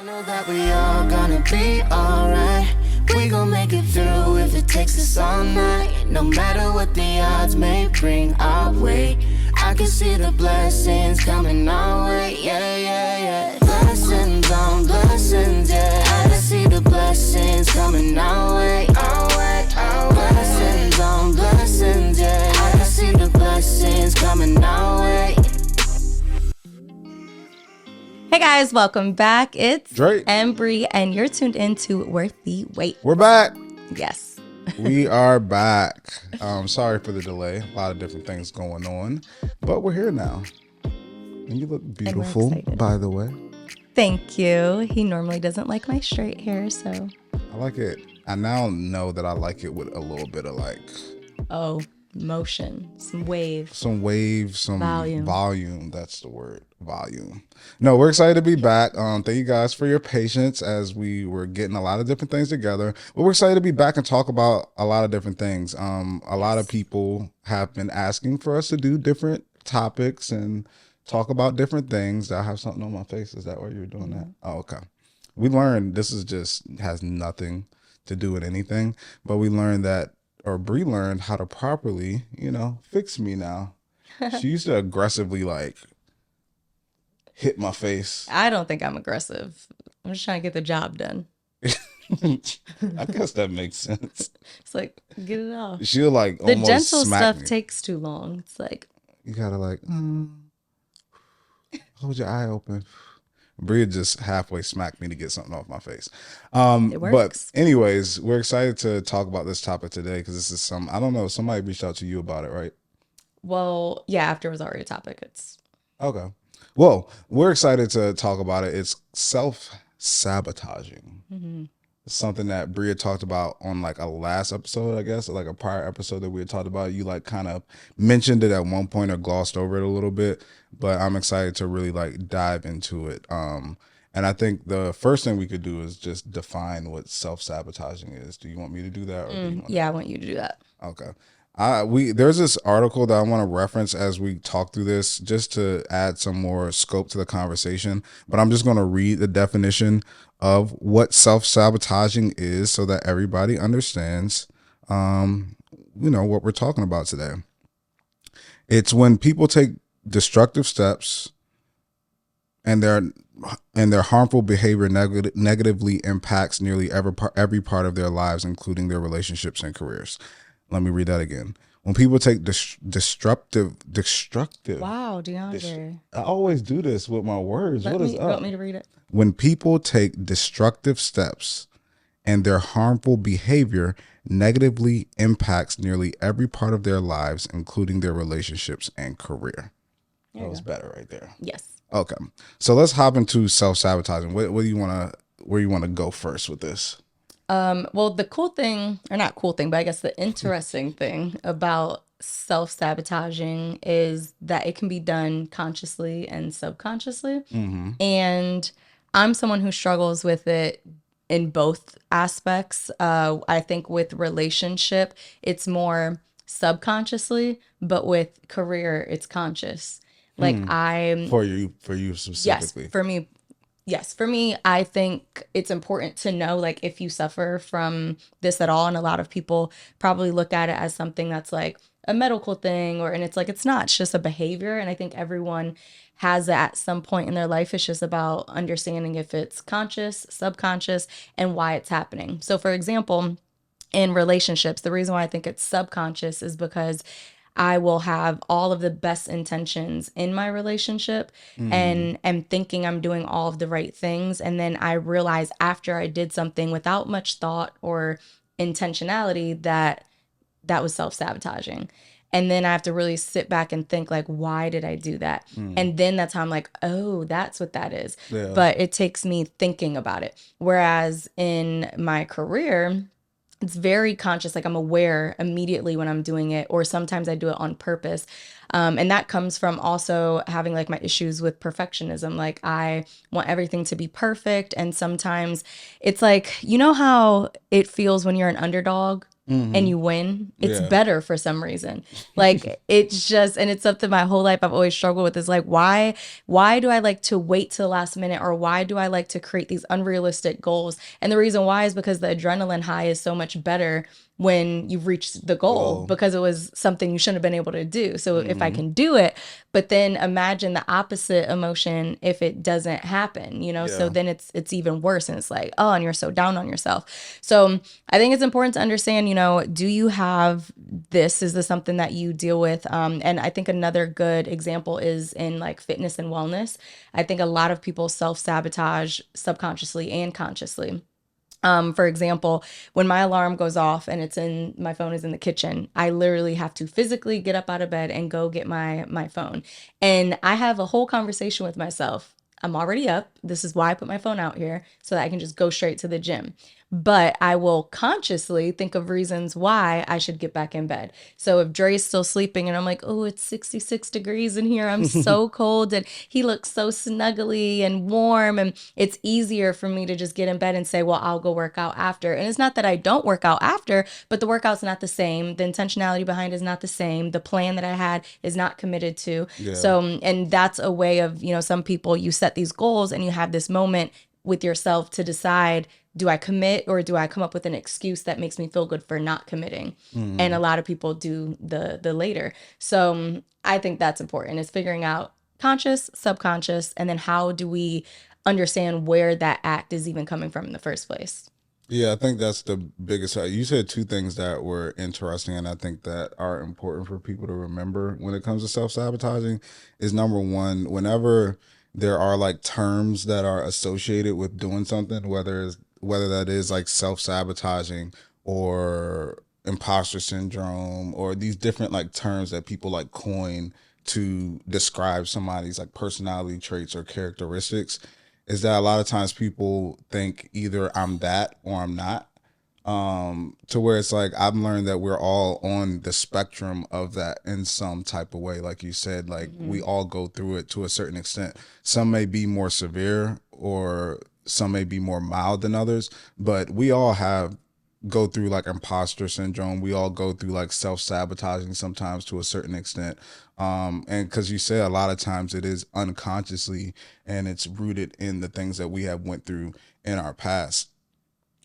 know that we all gonna be alright. We gon' make it through if it takes us all night. No matter what the odds may bring our way, I can see the blessings coming our way. Yeah, yeah, yeah. Blessings on blessings, yeah. I can see the blessings coming our way. Our way, our way. Blessings on blessings, yeah. I can see the blessings coming our way. Hey guys, welcome back. It's Dre and Bre, and you're tuned into Worth the Wait. We're back. Yes. We are back. Sorry for the delay. A lot of different things going on, but we're here now. And you look beautiful, by the way. Thank you. He normally doesn't like my straight hair, so. I like it. I now know that I like it with a little bit of Motion, some wave, some volume. That's the word, volume. No, we're excited to be back. Thank you guys for your patience as we were getting a lot of different things together. But we're excited to be back and talk about a lot of different things. A lot of people have been asking for us to do different topics and talk about different things. I have something on my face. Is that why you were doing that? Oh, okay. We learned this is just has nothing to do with anything, but we learned that. Or Bre learned how to properly, fix me now. She used to aggressively hit my face. I don't think I'm aggressive. I'm just trying to get the job done. I guess that makes sense. It's like, get it off. She'll the almost gentle smack stuff me. takes too long. It's like you gotta hold your eye open. Bre just halfway smacked me to get something off my face. It works. But anyways, we're excited to talk about this topic today because this is I don't know, somebody reached out to you about it, right? Well, yeah, after it was already a topic. It's okay. Well, we're excited to talk about it. It's self-sabotaging. Mm-hmm. It's something that Bre had talked about on a last episode, I guess, or a prior episode that we had talked about. You kind of mentioned it at one point or glossed over it a little bit, but I'm excited to really dive into it. And I think the first thing we could do is just define what self-sabotaging is. Do you want me to do that? Yeah, I want you to do that. Okay. There's this article that I want to reference as we talk through this just to add some more scope to the conversation, but I'm just going to read the definition of what self-sabotaging is so that everybody understands, what we're talking about today. It's when people take destructive steps and their harmful behavior negatively impacts nearly every part of their lives, including their relationships and careers. Let me read that again. When people take destructive. Wow, DeAndre. I always do this with my words. What is up? Want me to read it? When people take destructive steps and their harmful behavior negatively impacts nearly every part of their lives, including their relationships and career. That was better right there. Yes. Okay. So let's hop into self-sabotaging. Where do you want to go first with this? Well, the cool thing, or not cool thing, but I guess the interesting thing about self-sabotaging is that it can be done consciously and subconsciously. Mm-hmm. And I'm someone who struggles with it in both aspects. I think with relationship, it's more subconsciously, but with career, it's conscious. For you specifically. Yes, for me, I think it's important to know, if you suffer from this at all, and a lot of people probably look at it as something that's a medical thing, and it's not, it's just a behavior. And I think everyone has that at some point in their life. It's just about understanding if it's conscious, subconscious, and why it's happening. So for example, in relationships, the reason why I think it's subconscious is because I will have all of the best intentions in my relationship and am thinking I'm doing all of the right things. And then I realize after I did something without much thought or intentionality that was self-sabotaging. And then I have to really sit back and think why did I do that? And then that's how I'm oh, that's what that is. Yeah. But it takes me thinking about it. Whereas in my career, it's very conscious. I'm aware immediately when I'm doing it, or sometimes I do it on purpose. And that comes from also having my issues with perfectionism. I want everything to be perfect. And sometimes it's you know how it feels when you're an underdog and you win, it's Yeah. better for some reason. Like it's just, and it's something my whole life I've always struggled with is like, why do I like to wait till the last minute, or why do I like to create these unrealistic goals? And the reason why is because the adrenaline high is so much better when you've reached the goal, Goal. because it was something you shouldn't have been able to do. So if I Mm-hmm. can do it, but then imagine the opposite emotion if it doesn't happen, you know? So Yeah. then it's even worse, and it's like, oh, and you're so down on yourself. So I think it's important to understand, you know, do you have this? Is this something that you deal with? And I think another good example is in like fitness and wellness. I think a lot of people self-sabotage subconsciously and consciously. For example, when my alarm goes off and my phone is in the kitchen, I literally have to physically get up out of bed and go get my phone. And I have a whole conversation with myself. I'm already up. This is why I put my phone out here so that I can just go straight to the gym. But I will consciously think of reasons why I should get back in bed. So if Dre's still sleeping and I'm like, oh, it's 66 degrees in here, I'm so cold, and he looks so snuggly and warm, and it's easier for me to just get in bed and say, well, I'll go work out after. And it's not that I don't work out after, but the workout's not the same. The intentionality behind it is not the same. The plan that I had is not committed to. Yeah. So, and that's a way of, you know, some people, you set these goals and you have this moment with yourself to decide, do I commit, or do I come up with an excuse that makes me feel good for not committing? Mm-hmm. And a lot of people do the later. So I think that's important, is figuring out conscious, subconscious, and then how do we understand where that act is even coming from in the first place. Yeah, I think that's the biggest. You said two things that were interesting, and I think that are important for people to remember when it comes to self-sabotaging. Is number one, whenever there are like terms that are associated with doing something, whether that is like self-sabotaging or imposter syndrome, or these different like terms that people like coin to describe somebody's like personality traits or characteristics, is that a lot of times people think either I'm that or I'm not. To where it's like I've learned that we're all on the spectrum of that in some type of way. Like you said, like we all go through it to a certain extent. Some may be more severe or some may be more mild than others, but we all have go through like imposter syndrome. We all go through like self-sabotaging sometimes to a certain extent. And because you said a lot of times it is unconsciously, and it's rooted in the things that we have went through in our past.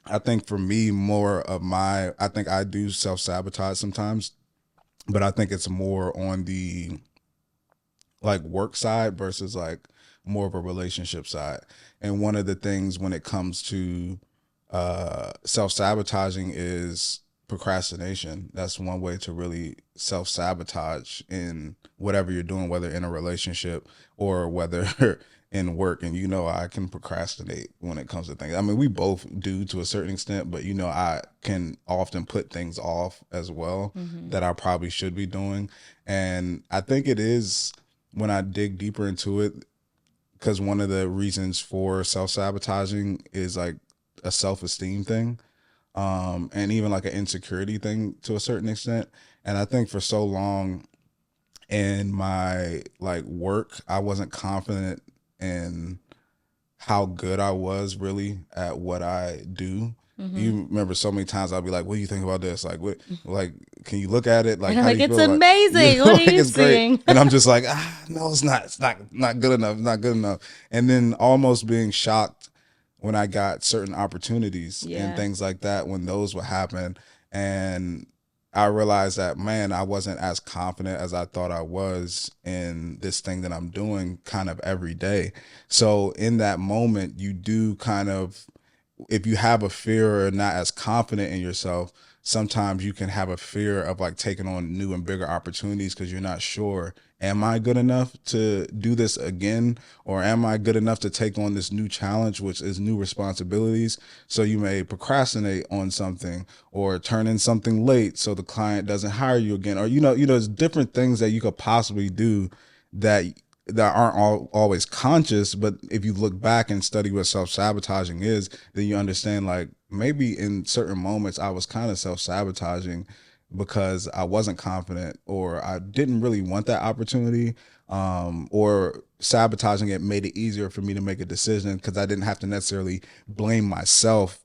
I think for me, I think I do self-sabotage sometimes, but I think it's more on the like work side versus like more of a relationship side. And one of the things when it comes to self-sabotaging is procrastination. That's one way to really self-sabotage in whatever you're doing, whether in a relationship or whether in work. And you know, I can procrastinate when it comes to things. I mean, we both do to a certain extent, but you know, I can often put things off as well that I probably should be doing. And I think it is, when I dig deeper into it, because one of the reasons for self-sabotaging is like a self-esteem thing, and even like an insecurity thing to a certain extent. And I think for so long in my like work, I wasn't confident in how good I was really at what I do. You remember so many times I'll be like, what do you think about this? Like, what, like, can you look at it? Like, And I'm how like, do you it's feel? amazing. Like, What are like, you it's great. seeing? And I'm just like, no, it's not. It's not good enough. It's not good enough. And then almost being shocked when I got certain opportunities and Yeah. things like that, when those would happen. And I realized that, man, I wasn't as confident as I thought I was in this thing that I'm doing kind of every day. So in that moment, you do kind of, if you have a fear or not as confident in yourself, sometimes you can have a fear of like taking on new and bigger opportunities because you're not sure, am I good enough to do this again? Or am I good enough to take on this new challenge, which is new responsibilities? So you may procrastinate on something or turn in something late so the client doesn't hire you again. Or, there's different things that you could possibly do that aren't always conscious, but if you look back and study what self-sabotaging is, then you understand like maybe in certain moments I was kind of self-sabotaging because I wasn't confident or I didn't really want that opportunity, or sabotaging it made it easier for me to make a decision because I didn't have to necessarily blame myself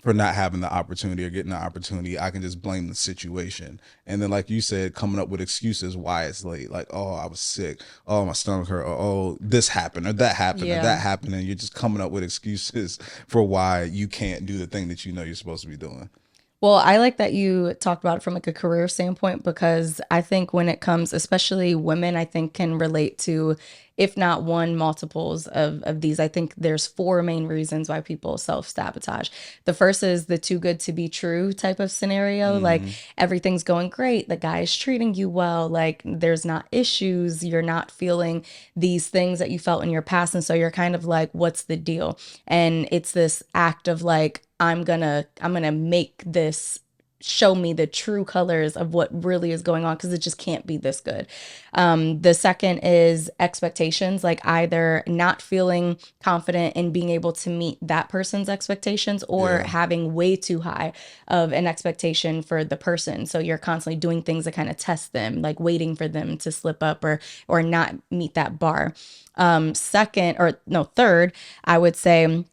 for not having the opportunity or getting the opportunity, I can just blame the situation. And then, like you said, coming up with excuses why it's late. Like, oh, I was sick. Oh, my stomach hurt. Or, oh, this happened or that happened or Yeah. that happened. And you're just coming up with excuses for why you can't do the thing that you know you're supposed to be doing. Well, I like that you talked about it from like a career standpoint, because I think when it comes, especially women, I think can relate to, if not one, multiples of these. I think there's four main reasons why people self-sabotage. The first is the too good to be true type of scenario. Like everything's going great. The guy is treating you well. Like there's not issues. You're not feeling these things that you felt in your past. And so you're kind of like, what's the deal? And it's this act of like, I'm gonna make this show me the true colors of what really is going on, because it just can't be this good. The second is expectations, like either not feeling confident in being able to meet that person's expectations, or having way too high of an expectation for the person. So you're constantly doing things to kind of test them, like waiting for them to slip up or not meet that bar. Third, I would say,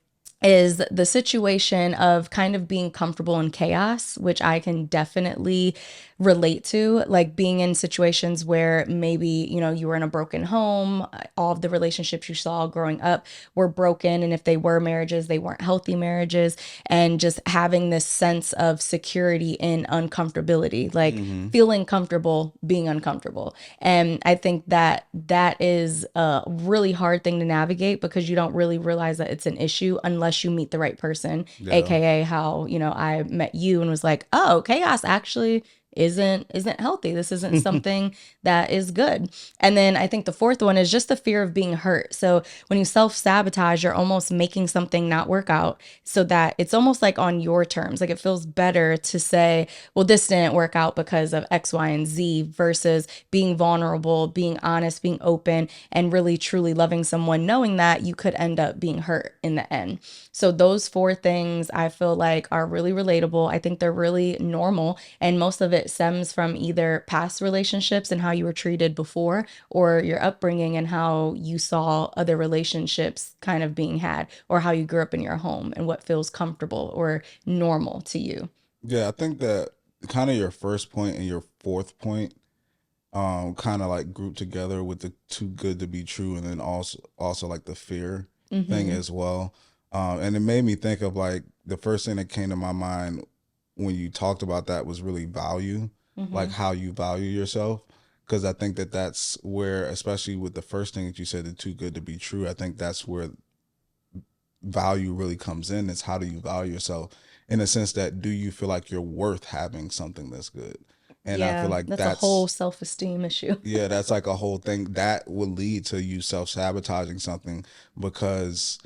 is the situation of kind of being comfortable in chaos, which I can definitely relate to, like being in situations where maybe, you were in a broken home, all of the relationships you saw growing up were broken. And if they were marriages, they weren't healthy marriages. And just having this sense of security in uncomfortability, like feeling comfortable being uncomfortable. And I think that that is a really hard thing to navigate, because you don't really realize that it's an issue unless you meet the right person, aka how, I met you and was like, oh, chaos actually isn't healthy. This isn't something that is good. And then I think the fourth one is just the fear of being hurt. So when you self-sabotage, you're almost making something not work out, so that it's almost like on your terms. Like it feels better to say, well, this didn't work out because of X, Y, and Z, versus being vulnerable, being honest, being open, and really truly loving someone, knowing that you could end up being hurt in the end. So those four things I feel like are really relatable. I think they're really normal, and most of it stems from either past relationships and how you were treated before, or your upbringing and how you saw other relationships kind of being had, or how you grew up in your home and what feels comfortable or normal to you. Yeah, I think that kind of your first point and your fourth point kind of like grouped together with the too good to be true, and then also like the fear thing as well. And it made me think of like the first thing that came to my mind when you talked about that was really value, like how you value yourself. Because I think that that's where, especially with the first thing that you said, the too good to be true, I think that's where value really comes in. Is how do you value yourself, in a sense that, do you feel like you're worth having something that's good? And I feel like that's a whole self-esteem issue. yeah, that's like a whole thing that will lead to you self-sabotaging something, because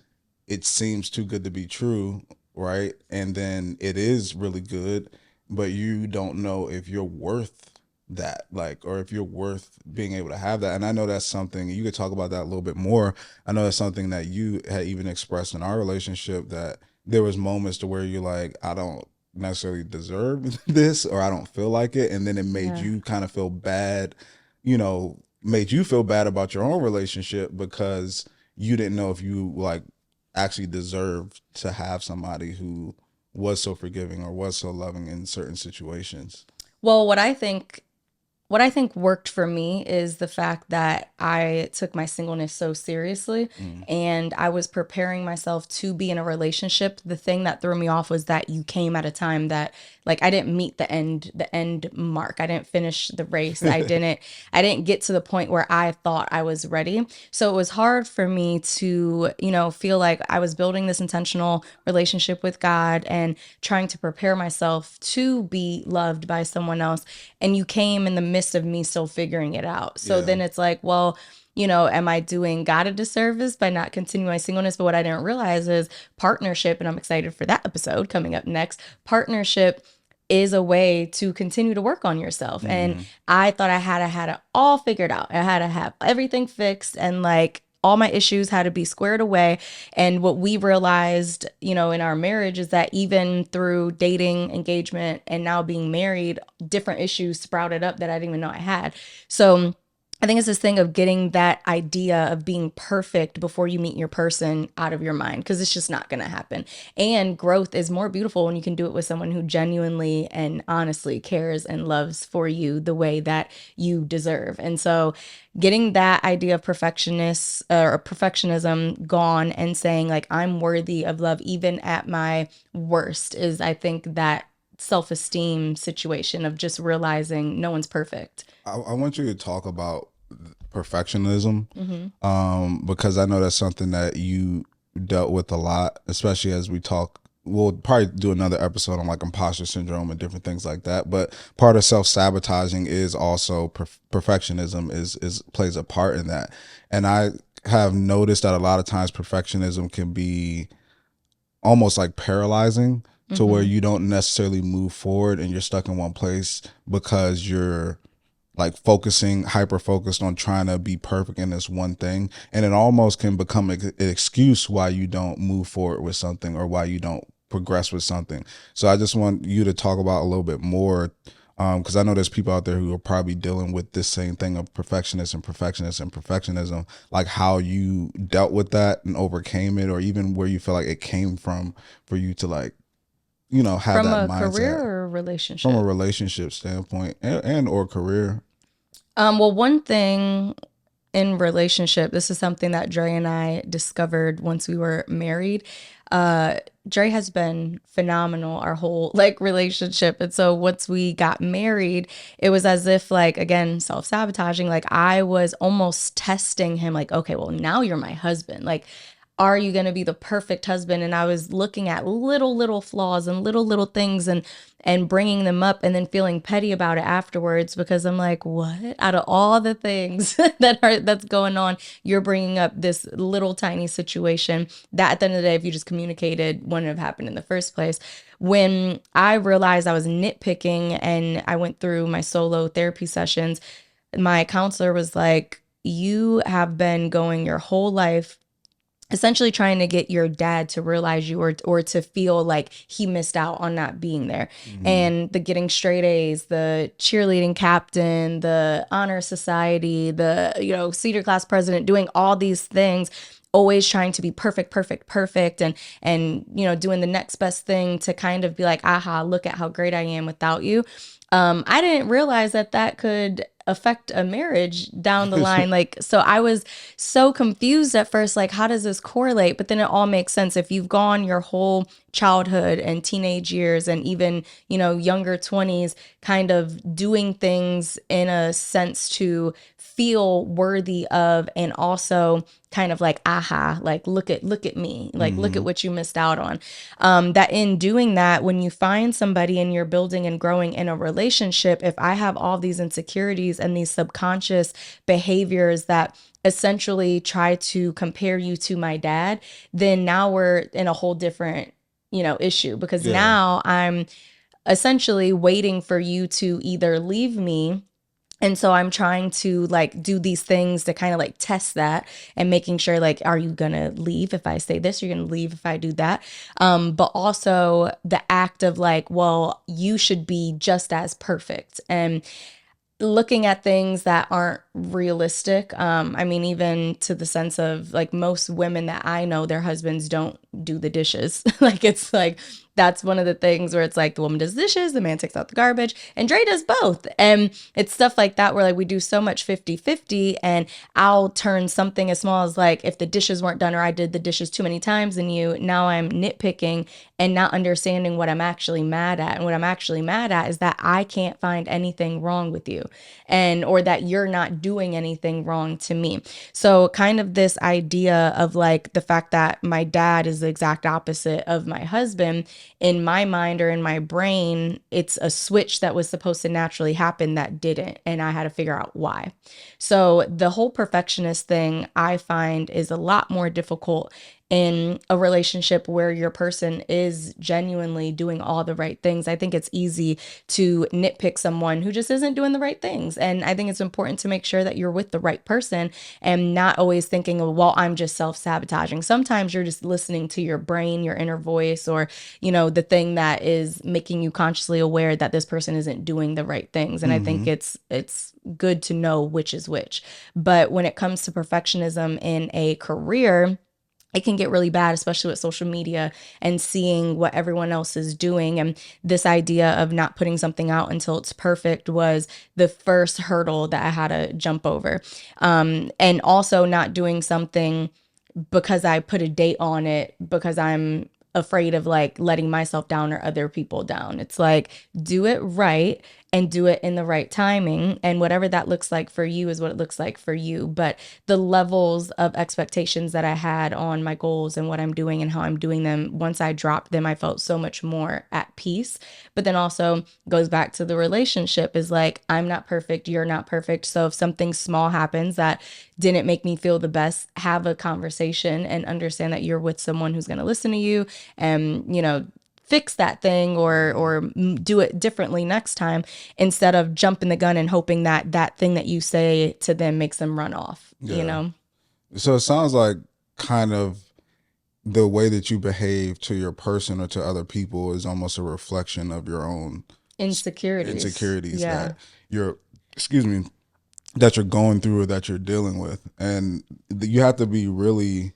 it seems too good to be true, right? And then it is really good, but you don't know if you're worth that, like, or if you're worth being able to have that. And I know that's something you could talk about that a little bit more. I know that's something that you had even expressed in our relationship, that there was moments to where you're like, I don't necessarily deserve this, or I don't feel like it. And then it made you kind of feel bad, made you feel bad about your own relationship, because you didn't know if you like actually deserved to have somebody who was so forgiving or was so loving in certain situations. Well, what I think worked for me is the fact that I took my singleness so seriously, and I was preparing myself to be in a relationship. The thing that threw me off was that you came at a time that, like, I didn't meet the end mark. I didn't finish the race. I didn't get to the point where I thought I was ready. So it was hard for me to, feel like I was building this intentional relationship with God and trying to prepare myself to be loved by someone else. And you came in the midst of me still figuring it out. So then it's like, well, am I doing God a disservice by not continuing my singleness? But what I didn't realize is partnership, and I'm excited for that episode coming up next. Partnership is a way to continue to work on yourself. And I thought I had it all figured out. I had to have everything fixed, and like all my issues had to be squared away. And what we realized, in our marriage is that even through dating, engagement, and now being married, different issues sprouted up that I didn't even know I had. So I think it's this thing of getting that idea of being perfect before you meet your person out of your mind, because it's just not going to happen. And growth is more beautiful when you can do it with someone who genuinely and honestly cares and loves for you the way that you deserve. And so getting that idea of perfectionist or perfectionism gone and saying like I'm worthy of love even at my worst is, I think, that self-esteem situation of just realizing no one's perfect. I want you to talk about perfectionism, Mm-hmm. because I know that's something that you dealt with a lot, especially as we talk. We'll probably do another episode on like imposter syndrome and different things like that. But part of self-sabotaging is also perfectionism is plays a part in that. And I have noticed that a lot of times perfectionism can be almost like paralyzing, to where Mm-hmm. you don't necessarily move forward and you're stuck in one place because you're like focusing, hyper focused on trying to be perfect in this one thing. And it almost can become an excuse why you don't move forward with something or why you don't progress with something. So I just want you to talk about a little bit more, because I know there's people out there who are probably dealing with this same thing of perfectionism, like how you dealt with that and overcame it, or even where you feel like it came from for you to like, have From that a career mindset or a from a relationship? relationship standpoint and or career. Well, one thing in relationship, this is something that Dre and I discovered once we were married. Uh, Dre has been phenomenal our whole like relationship. And so once we got married, it was as if like again, self-sabotaging, like I was almost testing him like, okay, well, now you're my husband. Like, are you going to be the perfect husband? And I was looking at little flaws and little things and bringing them up and then feeling petty about it afterwards, because I'm like, what? Out of all the things that's going on, you're bringing up this little tiny situation that at the end of the day, if you just communicated, wouldn't have happened in the first place. When I realized I was nitpicking and I went through my solo therapy sessions, my counselor was like, you have been going your whole life essentially trying to get your dad to realize you, or to feel like he missed out on not being there. Mm-hmm. And the getting straight A's, the cheerleading captain, the honor society, the senior class president, doing all these things, always trying to be perfect, and doing the next best thing to kind of be like, aha, look at how great I am without you. I didn't realize that could affect a marriage down the line. Like, so I was so confused at first, like, how does this correlate? But then it all makes sense. If you've gone your whole childhood and teenage years and even, younger 20s, kind of doing things in a sense to feel worthy of, and also kind of like, aha, like look at me, like look at Mm-hmm. what you missed out on. That in doing that, when you find somebody and you're building and growing in a relationship, if I have all these insecurities and these subconscious behaviors that essentially try to compare you to my dad, then now we're in a whole different, issue, because Yeah. now I'm essentially waiting for you to either leave me. And so I'm trying to like do these things to kind of like test that, and making sure like, are you gonna leave if I say this? You're gonna leave if I do that. But also the act of like, well, you should be just as perfect, and looking at things that aren't realistic. I mean, even to the sense of like most women that I know, their husbands don't do the dishes. Like, it's like, that's one of the things where it's like the woman does dishes, the man takes out the garbage, and Dre does both. And it's stuff like that where like we do so much 50-50, and I'll turn something as small as like if the dishes weren't done or I did the dishes too many times than you, now I'm nitpicking and not understanding what I'm actually mad at. And what I'm actually mad at is that I can't find anything wrong with you, and or that you're not doing anything wrong to me. So kind of this idea of like the fact that my dad is the exact opposite of my husband, in my mind or in my brain, it's a switch that was supposed to naturally happen that didn't, and I had to figure out why. So the whole perfectionist thing I find is a lot more difficult in a relationship where your person is genuinely doing all the right things. I think it's easy to nitpick someone who just isn't doing the right things. And I think it's important to make sure that you're with the right person and not always thinking, oh, well, I'm just self-sabotaging. Sometimes you're just listening to your brain, your inner voice, or, the thing that is making you consciously aware that this person isn't doing the right things. And I think it's good to know which is which. But when it comes to perfectionism in a career, it can get really bad, especially with social media and seeing what everyone else is doing. And this idea of not putting something out until it's perfect was the first hurdle that I had to jump over. And also not doing something because I put a date on it because I'm afraid of like letting myself down or other people down. It's like, do it right and do it in the right timing. And whatever that looks like for you is what it looks like for you. But the levels of expectations that I had on my goals and what I'm doing and how I'm doing them, once I dropped them, I felt so much more at peace. But then also goes back to the relationship is like, I'm not perfect. You're not perfect. So if something small happens that didn't make me feel the best, have a conversation and understand that you're with someone who's going to listen to you and, fix that thing or do it differently next time instead of jumping the gun and hoping that that thing that you say to them makes them run off, So it sounds like kind of the way that you behave to your person or to other people is almost a reflection of your own insecurities Yeah. that you're, excuse me, that you're going through or that you're dealing with. And you have to be really,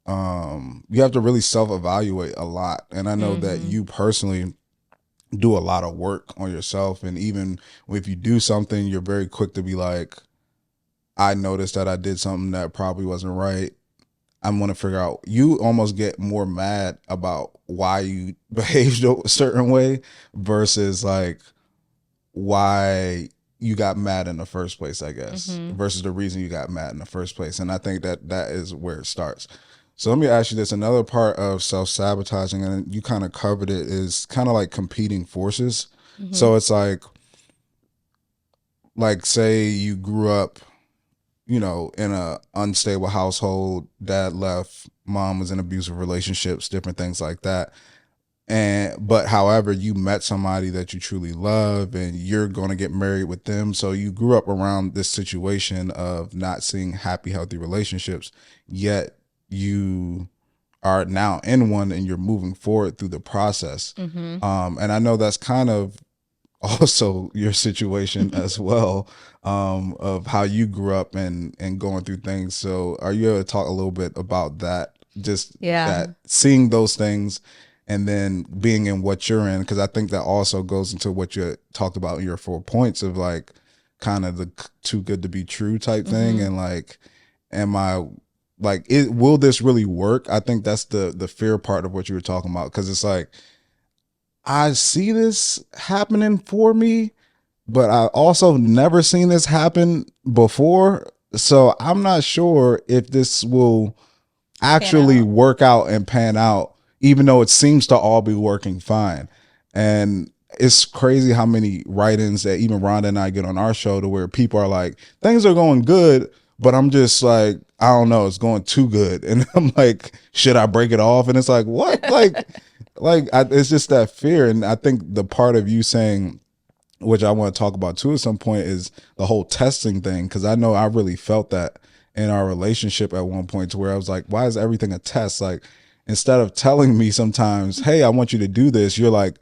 you have to really self-evaluate a lot. And I know that you personally do a lot of work on yourself. And even if you do something, you're very quick to be like, I noticed that I did something that probably wasn't right. I want to figure out, you almost get more mad about why you behaved a certain way versus like why you got mad in the first place, I guess, versus the reason you got mad in the first place. And I think that that is where it starts. So let me ask you this. Another part of self-sabotaging, and you kind of covered it, is kind of like competing forces. So it's like say you grew up, in a unstable household, dad left, mom was in abusive relationships, different things like that. But however, you met somebody that you truly love and you're going to get married with them. So you grew up around this situation of not seeing happy, healthy relationships, yet you are now in one and you're moving forward through the process. And I know that's kind of also your situation as well, of how you grew up and going through things. So are you able to talk a little bit about that? Just that seeing those things and then being in what you're in, because I think that also goes into what you talked about in your 4 points of like kind of the too good to be true type thing. And like, am I like, will this really work? I think that's the fear part of what you were talking about. Cause it's like, I see this happening for me, but I also never seen this happen before. So I'm not sure if this will actually work out and pan out, even though it seems to all be working fine. And it's crazy how many write-ins that even Rhonda and I get on our show to where people are like, things are going good, but I'm just like, I don't know, it's going too good. And I'm like, should I break it off? And it's like, what? It's just that fear. And I think the part of you saying, which I want to talk about too at some point, is the whole testing thing. Cause I know I really felt that in our relationship at one point, to where I was like, why is everything a test? Like, instead of telling me sometimes, hey, I want you to do this, you're like,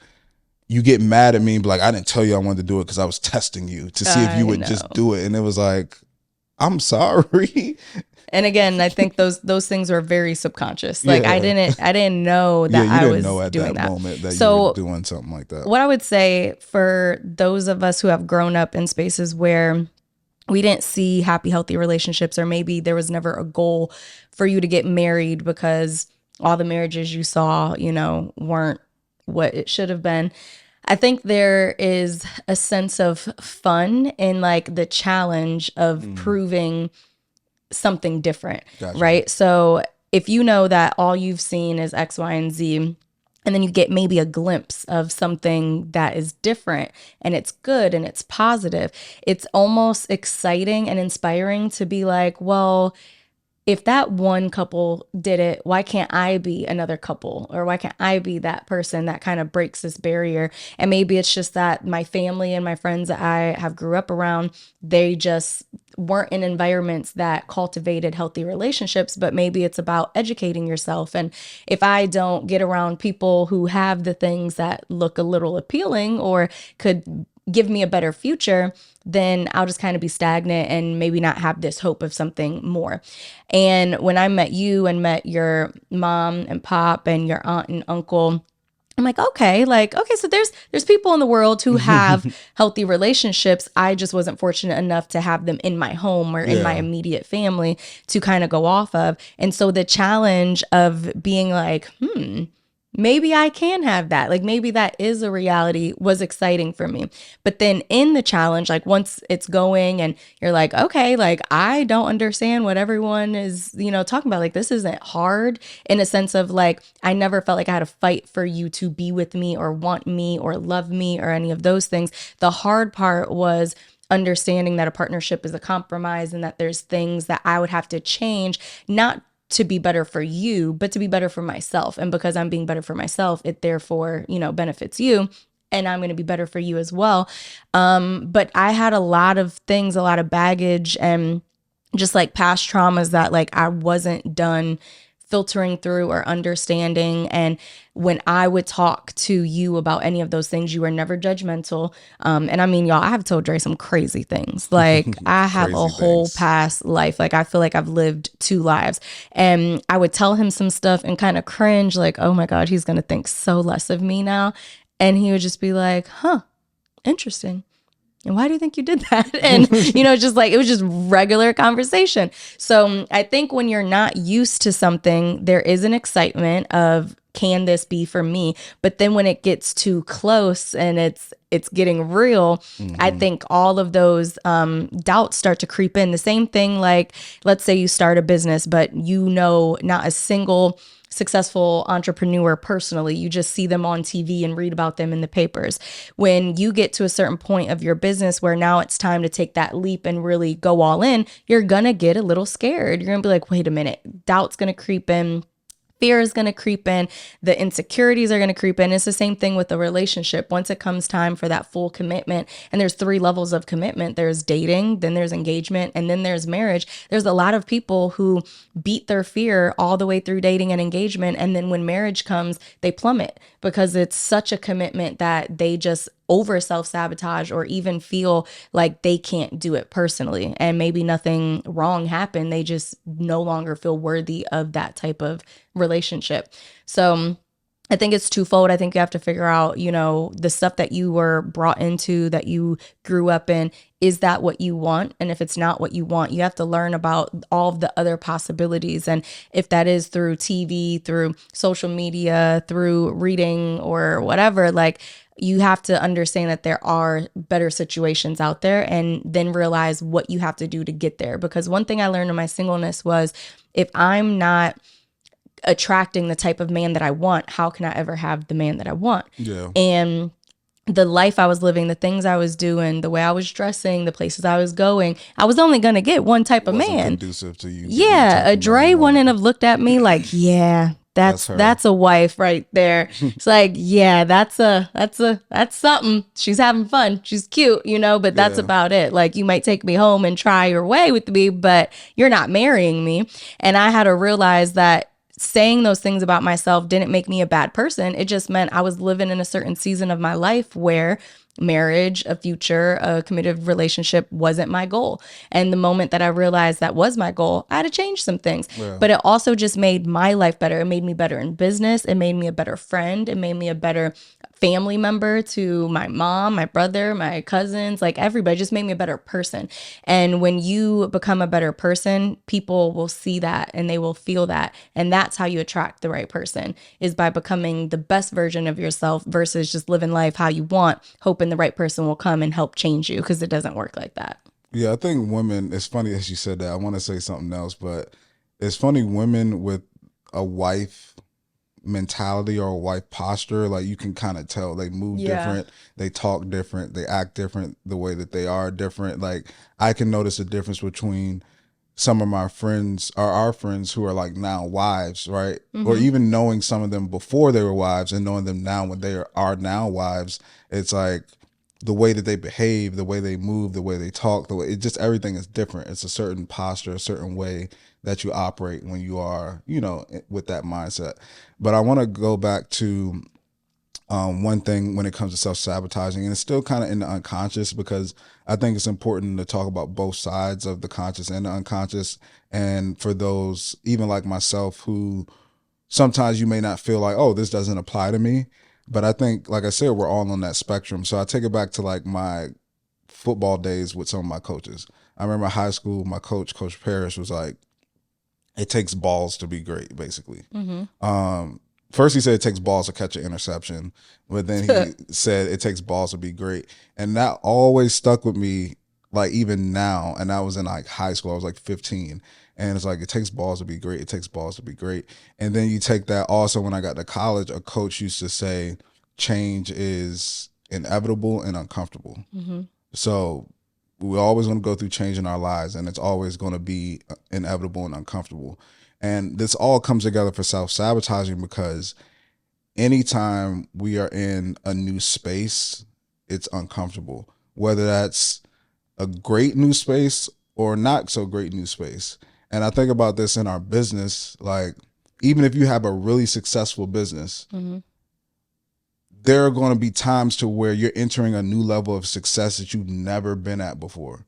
you get mad at me and be like, I didn't tell you I wanted to do it because I was testing you to see if you would just do it. And it was like, I'm sorry. And again, I think those things were very subconscious. Like I didn't know that you I didn't was know at doing that moment that so you were doing something like that. What I would say for those of us who have grown up in spaces where we didn't see happy, healthy relationships, or maybe there was never a goal for you to get married because all the marriages you saw, weren't what it should have been. I think there is a sense of fun in like the challenge of proving something different, right? So if you know that all you've seen is X, Y, and Z, and then you get maybe a glimpse of something that is different and it's good and it's positive, it's almost exciting and inspiring to be like, well, if that one couple did it, why can't I be another couple? Or why can't I be that person that kind of breaks this barrier? And maybe it's just that my family and my friends that I have grew up around, they just weren't in environments that cultivated healthy relationships, but maybe it's about educating yourself. And if I don't get around people who have the things that look a little appealing or could give me a better future, then I'll just kind of be stagnant and maybe not have this hope of something more. And when I met you and met your mom and pop and your aunt and uncle, I'm like, okay, so there's people in the world who have healthy relationships. I just wasn't fortunate enough to have them in my home or in my immediate family to kind of go off of. And so the challenge of being like, maybe I can have that. Like maybe that is a reality was exciting for me. But then in the challenge, like once it's going and you're like, okay, like I don't understand what everyone is, talking about. Like this isn't hard in a sense of like, I never felt like I had to fight for you to be with me or want me or love me or any of those things. The hard part was understanding that a partnership is a compromise and that there's things that I would have to change, not to be better for you, but to be better for myself. And because I'm being better for myself, it therefore, benefits you. And I'm going to be better for you as well. But I had a lot of things, a lot of baggage and just like past traumas that like I wasn't done filtering through or understanding. And when I would talk to you about any of those things, you were never judgmental. And I mean, y'all, I have told Dre some crazy things. Like I have a whole past life. Like I feel like I've lived 2 lives. And I would tell him some stuff and kind of cringe like, oh my God, he's going to think so less of me now. And he would just be like, huh, interesting. And why do you think you did that? And, just like, it was just regular conversation. So I think when you're not used to something, there is an excitement of, can this be for me? But then when it gets too close and it's getting real, I think all of those doubts start to creep in. The same thing, like, let's say you start a business, but not a single successful entrepreneur personally. You just see them on TV and read about them in the papers. When you get to a certain point of your business where now it's time to take that leap and really go all in, you're going to get a little scared. You're going to be like, wait a minute, doubt's going to creep in. Fear is going to creep in. The insecurities are going to creep in. It's the same thing with the relationship. Once it comes time for that full commitment, and there's 3 levels of commitment. There's dating, then there's engagement, and then there's marriage. There's a lot of people who beat their fear all the way through dating and engagement. And then when marriage comes, they plummet because it's such a commitment that they just over self-sabotage or even feel like they can't do it personally. And maybe nothing wrong happened. They just no longer feel worthy of that type of relationship. So I think it's twofold. I think you have to figure out, the stuff that you were brought into, that you grew up in, is that what you want? And if it's not what you want, you have to learn about all of the other possibilities. And if that is through TV, through social media, through reading or whatever, like, you have to understand that there are better situations out there and then realize what you have to do to get there. Because one thing I learned in my singleness was if I'm not attracting the type of man that I want, how can I ever have the man that I want? Yeah. And the life I was living, the things I was doing, the way I was dressing, the places I was going, I was only going to get one type of man. Conducive to you. Yeah. A Dre wouldn't have looked at me like, yeah, that's a wife right there. It's like, yeah, that's something. She's having fun. She's cute, but that's about it. Like, you might take me home and try your way with me, but you're not marrying me. And I had to realize that saying those things about myself didn't make me a bad person. It just meant I was living in a certain season of my life where marriage, a future, a committed relationship wasn't my goal. And the moment that I realized that was my goal, I had to change some things. Yeah. But it also just made my life better. It made me better in business. It made me a better friend. It made me a better family member to my mom, my brother, my cousins, like everybody. Just made me a better person. And when you become a better person, people will see that and they will feel that. And that's how you attract the right person, is by becoming the best version of yourself versus just living life how you want, hoping the right person will come and help change you, because it doesn't work like that. Yeah, I think women, it's funny as you said that. I want to say something else, but it's funny, women with a wife mentality or a wife posture, like you can kind of tell they move different, they talk different, they act different, the way that they are different. Like I can notice a difference between some of my friends are our friends who are like now wives, right? Or Mm-hmm. even knowing some of them before they were wives and knowing them now when are now wives, it's like the way that they behave, the way they move, the way they talk, the way it just everything is different. It's a certain posture, a certain way that you operate when you are, with that mindset. But I want to go back to one thing when it comes to self-sabotaging, and it's still kind of in the unconscious, because I think it's important to talk about both sides of the conscious and the unconscious. And for those even like myself who sometimes you may not feel like, oh, this doesn't apply to me, but I think, like I said, we're all on that spectrum. So I take it back to like my football days with some of my coaches. I remember high school, my coach Parrish, was like, it takes balls to be great, basically. Mm-hmm. First he said it takes balls to catch an interception, but then he said it takes balls to be great. And that always stuck with me, like even now. And that was in like high school. I was like 15. And it's like, it takes balls to be great. It takes balls to be great. And then you take that also when I got to college, a coach used to say, change is inevitable and uncomfortable. Mm-hmm. So we're always going to go through change in our lives, and it's always going to be inevitable and uncomfortable. And this all comes together for self-sabotaging, because anytime we are in a new space, it's uncomfortable, whether that's a great new space or not so great new space. And I think about this in our business, like even if you have a really successful business, Mm-hmm. there are going to be times to where you're entering a new level of success that you've never been at before.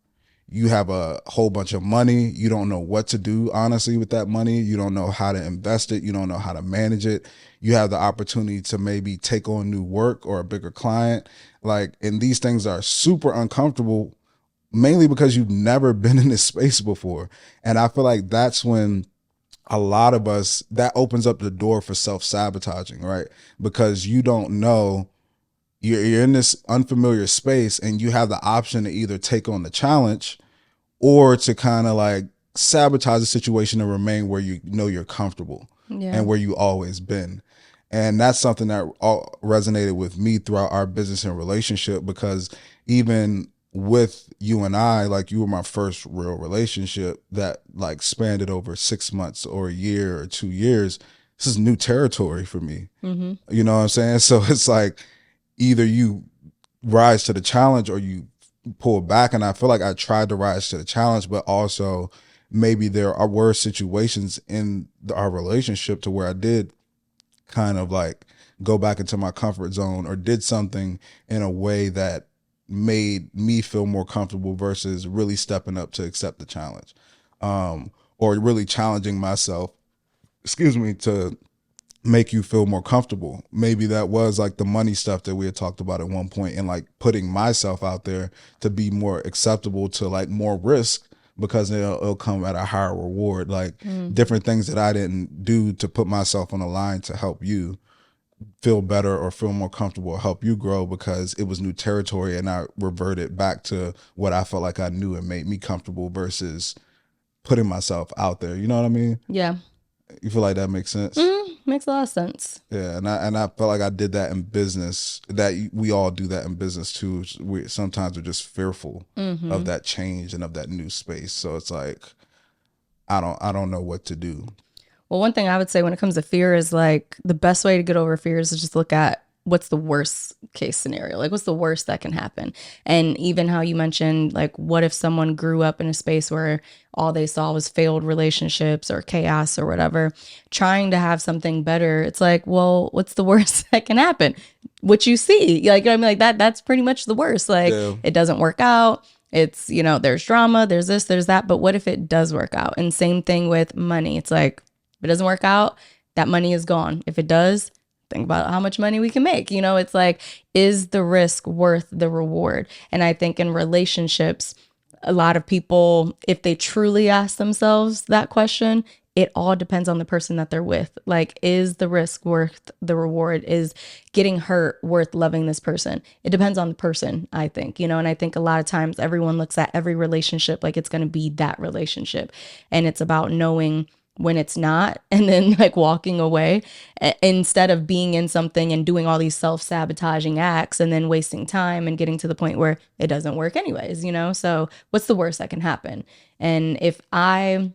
You have a whole bunch of money. You don't know what to do, honestly, with that money. You don't know how to invest it. You don't know how to manage it. You have the opportunity to maybe take on new work or a bigger client. Like, and these things are super uncomfortable, mainly because you've never been in this space before. And I feel like that's when a lot of us, that opens up the door for self-sabotaging, right? Because you don't know, you're in this unfamiliar space, and you have the option to either take on the challenge or to kind of like sabotage the situation and remain where you know you're comfortable Yeah. and where you always been. And that's something that all resonated with me throughout our business and relationship, because even with you and I, like, you were my first real relationship that like spanned it over 6 months or a year or 2 years. This is new territory for me. Mm-hmm. You know what I'm saying? So it's like either you rise to the challenge or you pull back. And I feel like I tried to rise to the challenge, but also maybe were situations in our relationship to where I did kind of like go back into my comfort zone or did something in a way that made me feel more comfortable versus really stepping up to accept the challenge, or really challenging myself, to make you feel more comfortable. Maybe that was like the money stuff that we had talked about at one point, and like putting myself out there to be more acceptable to like more risk, because it'll come at a higher reward. Like different things that I didn't do to put myself on the line to help you feel better or feel more comfortable or help you grow, because it was new territory and I reverted back to what I felt like I knew and made me comfortable versus putting myself out there. You know what I mean? Yeah. You feel like that makes sense? Makes a lot of sense. Yeah, and I felt like I did that in business. That we all do that in business too. We sometimes are just fearful of that change and of that new space. So it's like I don't know what to do. Well, one thing I would say when it comes to fear is like the best way to get over fear is to just look at what's the worst case scenario. Like, what's the worst that can happen? And even how you mentioned, like, what if someone grew up in a space where all they saw was failed relationships or chaos or whatever, trying to have something better. It's like, well, what's the worst that can happen? What you see, like, you know what I mean? Like that's pretty much the worst. Like, Yeah. it doesn't work out. It's, there's drama, there's this, there's that. But what if it does work out? And same thing with money. It's like, if it doesn't work out, that money is gone. If it does, think about how much money we can make. It's like, is the risk worth the reward? And I think in relationships, a lot of people, if they truly ask themselves that question, it all depends on the person that they're with. Like, is the risk worth the reward? Is getting hurt worth loving this person? It depends on the person, I think, and I think a lot of times everyone looks at every relationship like it's going to be that relationship. And it's about knowing when it's not, and then like walking away instead of being in something and doing all these self-sabotaging acts and then wasting time and getting to the point where it doesn't work anyways, you know? So what's the worst that can happen? And if I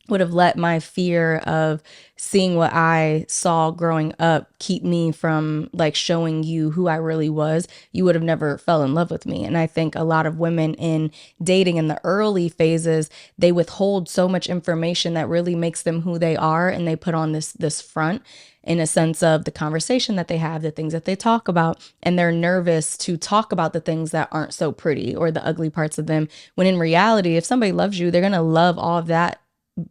would have let my fear of seeing what I saw growing up keep me from like showing you who I really was, you would have never fell in love with me. And I think a lot of women in dating in the early phases, they withhold so much information that really makes them who they are, and they put on this front in a sense of the conversation that they have, the things that they talk about, and they're nervous to talk about the things that aren't so pretty or the ugly parts of them. When in reality, if somebody loves you, they're going to love all of that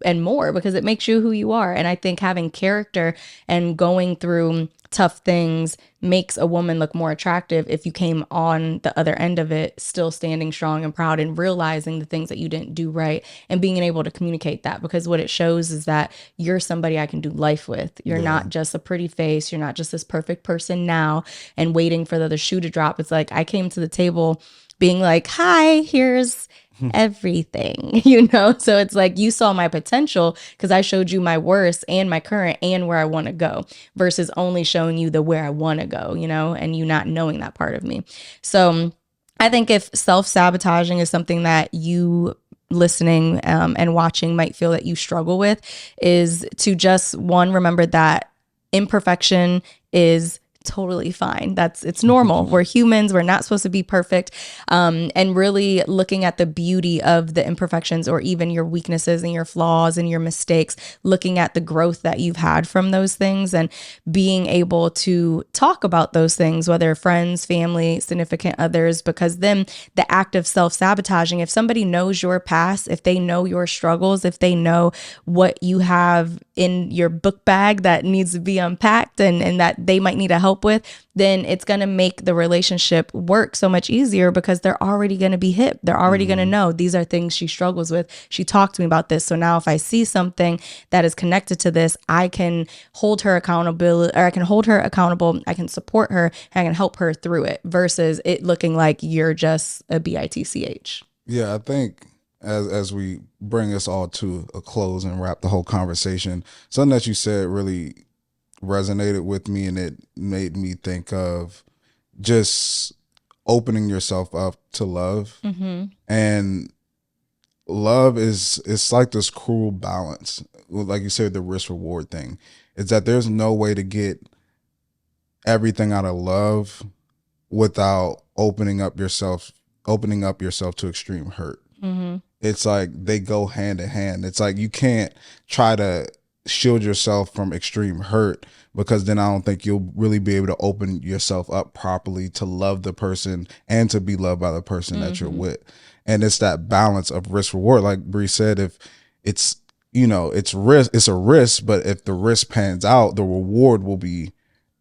and more, because it makes you who you are. And I think having character and going through tough things makes a woman look more attractive if you came on the other end of it still standing strong and proud and realizing the things that you didn't do right and being able to communicate that, because what it shows is that you're somebody I can do life with. You're not just a pretty face, you're not just this perfect person now and waiting for the other shoe to drop. It's like I came to the table being like, hi, here's everything, you know? So it's like you saw my potential because I showed you my worst and my current and where I want to go, versus only showing you the where I want to go, you know, and you not knowing that part of me. So I think if self-sabotaging is something that you listening and watching might feel that you struggle with, is to just remember that imperfection is totally fine. It's normal. We're humans. We're not supposed to be perfect. And really looking at the beauty of the imperfections or even your weaknesses and your flaws and your mistakes, looking at the growth that you've had from those things and being able to talk about those things, whether friends, family, significant others, because then the act of self-sabotaging, if somebody knows your past, if they know your struggles, if they know what you have in your book bag that needs to be unpacked and that they might need a help with, then it's going to make the relationship work so much easier, because they're already going to be hip. They're already going to know these are things she struggles with. She talked to me about this. So now if I see something that is connected to this, I can hold her accountable, or I can hold her accountable. I can support her and I can help her through it, versus it looking like you're just a bitch. Yeah, I think as we bring us all to a close and wrap the whole conversation, something that you said really resonated with me, and it made me think of just opening yourself up to love. And love it's like this cruel balance, like you said, the risk reward thing. It's that there's no way to get everything out of love without opening up yourself to extreme hurt. It's like they go hand in hand. It's like you can't try to shield yourself from extreme hurt, because then I don't think you'll really be able to open yourself up properly to love the person and to be loved by the person that you're with. And it's that balance of risk reward. Like Bre said, if it's, it's a risk, but if the risk pans out, the reward will be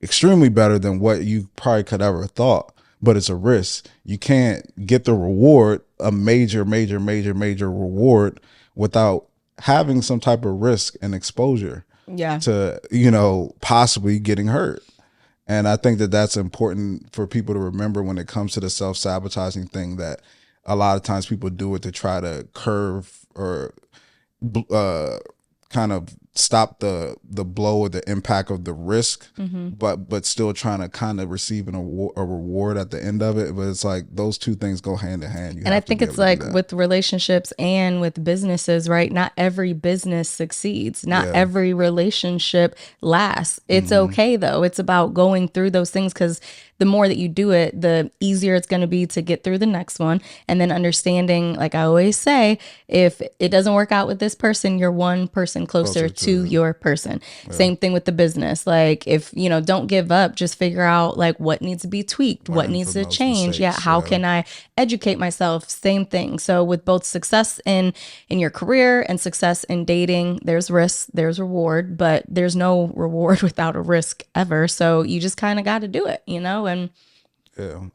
extremely better than what you probably could ever thought. But it's a risk. You can't get the reward, a major reward, without having some type of risk and exposure to, possibly getting hurt. And I think that that's important for people to remember when it comes to the self-sabotaging thing, that a lot of times people do it to try to curve or kind of stop the blow or the impact of the risk, but still trying to kind of receive a reward at the end of it. But it's like those two things go hand in hand. And I think it's like with relationships and with businesses, right? Not every business succeeds. Not every relationship lasts. It's okay though. It's about going through those things, because the more that you do it, the easier it's going to be to get through the next one. And then understanding, like I always say, if it doesn't work out with this person, you're one person closer to your person. Same thing with the business. Like if, don't give up, just figure out like what needs to be tweaked, what needs to change. How can I educate myself? Same thing. So with both success in your career and success in dating, there's risk, there's reward, but there's no reward without a risk ever. So you just kind of got to do it, and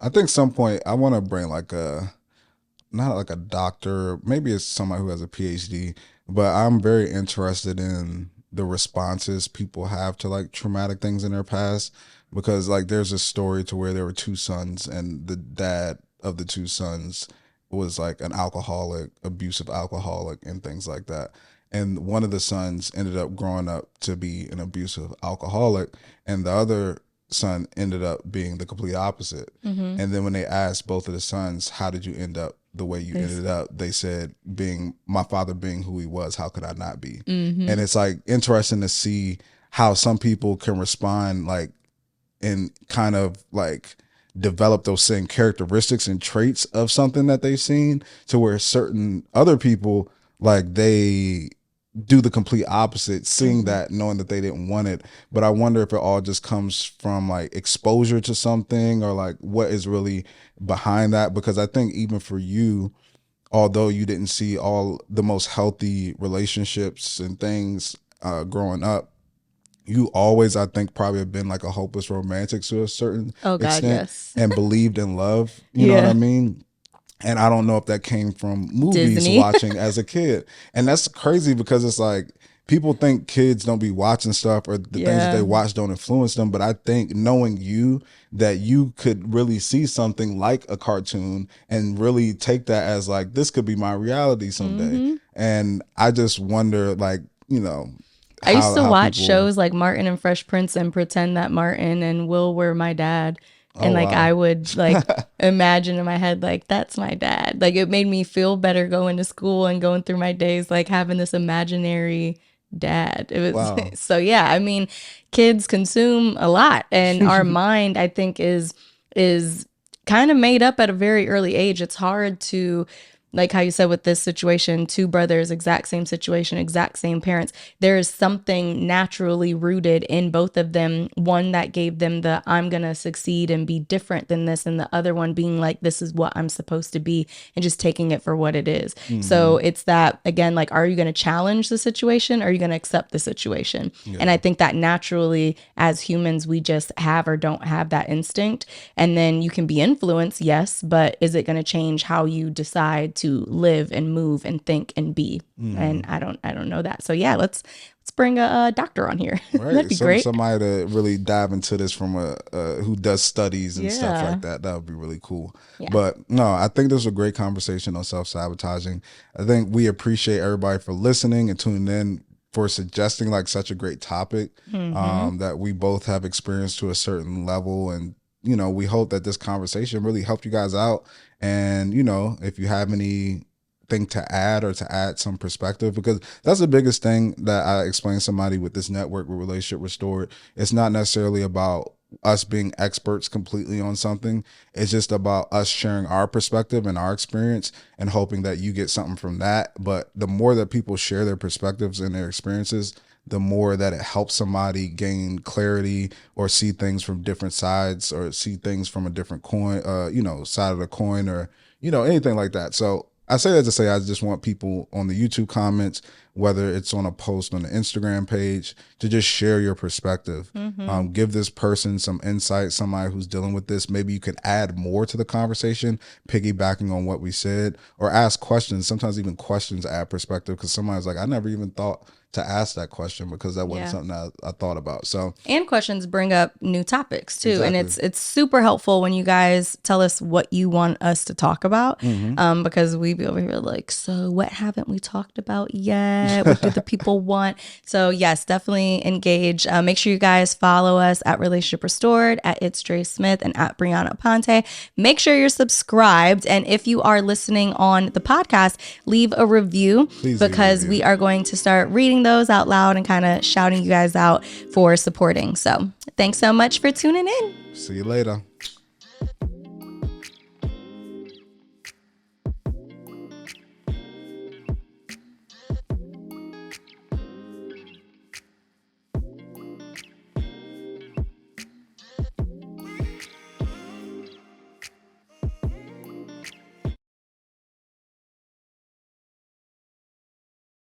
I think some point I want to bring not like a doctor, maybe it's somebody who has a PhD, but I'm very interested in the responses people have to like traumatic things in their past, because like there's a story to where there were two sons, and the dad of the two sons was like an abusive alcoholic and things like that. and one of the sons ended up growing up to be an abusive alcoholic, and the other son ended up being the complete opposite. And then when they asked both of the sons, how did you end up the way you ended up, they said, being my father being who he was, how could I not be? And it's like interesting to see how some people can respond like and kind of like develop those same characteristics and traits of something that they've seen, to where certain other people, like, they do the complete opposite, seeing that, knowing that they didn't want it. But I wonder if it all just comes from like exposure to something, or like what is really behind that. Because I think even for you, although you didn't see all the most healthy relationships and things growing up, you always, I think, probably have been like a hopeless romantic to a certain extent, yes. and believed in love. You know what I mean? And I don't know if that came from movies Disney. watching as a kid. And that's crazy, because it's like, people think kids don't be watching stuff, or the things that they watch don't influence them. But I think knowing you, that you could really see something like a cartoon and really take that as like, this could be my reality someday. And I just wonder, like, you know, I used to watch shows like Martin and Fresh Prince and pretend that Martin and Will were my dad. And like, I would like imagine in my head, like, that's my dad. Like, it made me feel better going to school and going through my days, like having this imaginary dad. It was so, yeah, I mean, kids consume a lot, and our mind, I think, is kind of made up at a very early age. It's hard to, like how you said with this situation, two brothers, exact same situation, exact same parents. There is something naturally rooted in both of them. One that gave them the, I'm going to succeed and be different than this. And the other one being like, this is what I'm supposed to be, and just taking it for what it is. So it's that, again, like, are you going to challenge the situation? Or are you going to accept the situation? And I think that naturally as humans, we just have or don't have that instinct. And then you can be influenced, yes, but is it going to change how you decide to live and move and think and be? And I don't know that. So yeah, let's bring a doctor on here. Right. That'd be great. Somebody to really dive into this from a who does studies and stuff like that. That would be really cool. But no, I think this was a great conversation on self-sabotaging. I think we appreciate everybody for listening and tuning in, for suggesting like such a great topic that we both have experienced to a certain level. And, you know, we hope that this conversation really helped you guys out. And, you know, if you have anything to add, or to add some perspective, because that's the biggest thing that I explained to somebody with this network, with Relationship Restored. It's not necessarily about us being experts completely on something. It's just about us sharing our perspective and our experience, and hoping that you get something from that. But the more that people share their perspectives and their experiences, the more that it helps somebody gain clarity, or see things from different sides, or see things from a different coin, you know, side of the coin, or, you know, anything like that. So I say that to say, I just want people on the YouTube comments, whether it's on a post on the Instagram page, to just share your perspective. Give this person some insight, somebody who's dealing with this. Maybe you could add more to the conversation, piggybacking on what we said, or ask questions. Sometimes even questions add perspective, because somebody's like, I never even thought to ask that question, because that wasn't something that I thought about. So, and questions bring up new topics too. And it's super helpful when you guys tell us what you want us to talk about. Because we be over here like, so what haven't we talked about yet? What do the people want? So yes, definitely engage. Make sure you guys follow us at Relationship Restored, at It's Dre Smith, and at Brianna Ponte. Make sure you're subscribed. And if you are listening on the podcast, leave a review. Please, because we are going to start reading those out loud and kind of shouting you guys out for supporting. So thanks so much for tuning in. See you later.